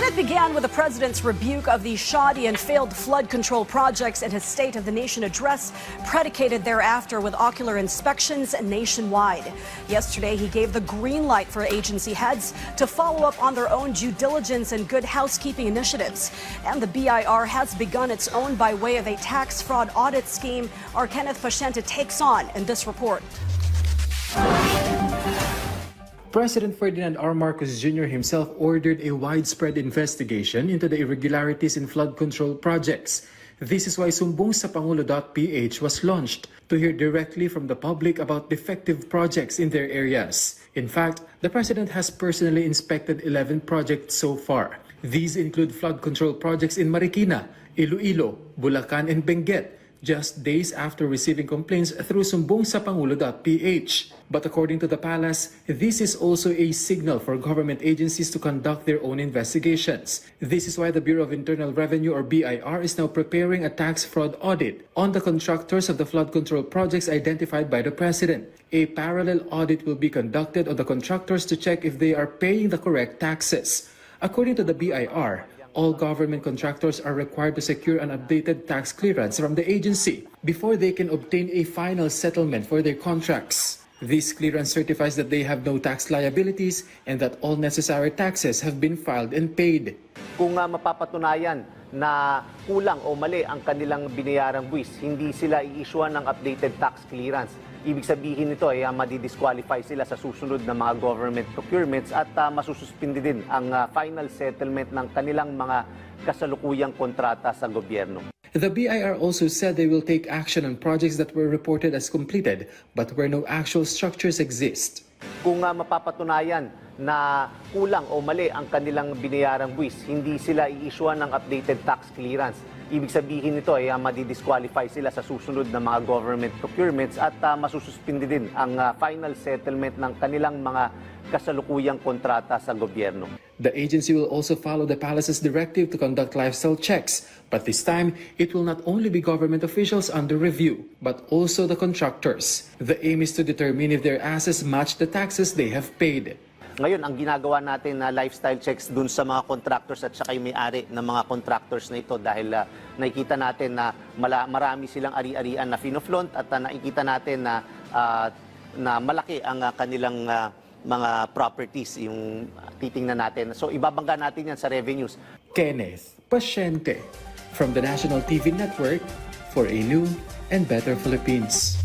It began with the president's rebuke of the shoddy and failed flood control projects in his State of the Nation address, predicated thereafter with ocular inspections nationwide. Yesterday, he gave the green light for agency heads to follow up on their own due diligence and good housekeeping initiatives. And the BIR has begun its own by way of a tax fraud audit scheme. Our Kenneth Paciente takes on in this report. President Ferdinand R. Marcos Jr. himself ordered a widespread investigation into the irregularities in flood control projects. This is why sumbongsapangulo.ph was launched to hear directly from the public about defective projects in their areas. In fact, the president has personally inspected 11 projects so far. These include flood control projects in Marikina, Iloilo, Bulacan, and Benguet, just days after receiving complaints through sumbongsapangulo.ph. But according to the palace, this is also a signal for government agencies to conduct their own investigations. This is why the Bureau of Internal Revenue, or BIR, is now preparing a tax fraud audit on the contractors of the flood control projects identified by the president. A parallel audit will be conducted on the contractors to check if they are paying the correct taxes. According to the BIR, all government contractors are required to secure an updated tax clearance from the agency before they can obtain a final settlement for their contracts. This clearance certifies that they have no tax liabilities and that all necessary taxes have been filed and paid. Kung mapapatunayan na kulang o mali ang kanilang binayarang buwis, hindi sila i-issuean ng updated tax clearance. Ibig sabihin nito ay madi-disqualify sila sa susunod na mga government procurements at masususpindi din ang final settlement ng kanilang mga kasalukuyang kontrata sa gobyerno. The BIR also said they will take action on projects that were reported as completed but where no actual structures exist. Kung mapapatunayan na kulang o mali ang kanilang binayarang buwis, hindi sila i-issuean ng updated tax clearance. Ibig sabihin nito ay madi-disqualify sila sa susunod na mga government procurements at masususpindi din ang final settlement ng kanilang mga kasalukuyang kontrata sa gobyerno. The agency will also follow the palace's directive to conduct lifestyle checks, but this time it will not only be government officials under review, but also the contractors. The aim is to determine if their assets match the taxes they have paid. Ngayon, ang ginagawa natin na lifestyle checks dun sa mga contractors at saka yung may-ari ng mga contractors na ito dahil nakikita natin na marami silang ari-arian na finoflaunt at nakikita natin na malaki ang kanilang mga properties, yung titingnan natin. So ibabangga natin yan sa revenues. Kenneth Paciente from the National TV Network for a new and better Philippines.